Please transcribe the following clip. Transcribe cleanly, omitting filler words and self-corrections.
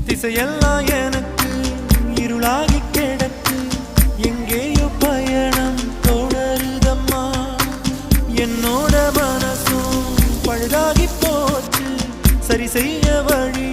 திசையெல்லாம் எனக்கு இருளாகி கிடக்கு, எங்கேயோ பயணம் தொடருதம்மா. என்னோட மனசும் பழுதாகி போச்சு, சரி செய்ய வழி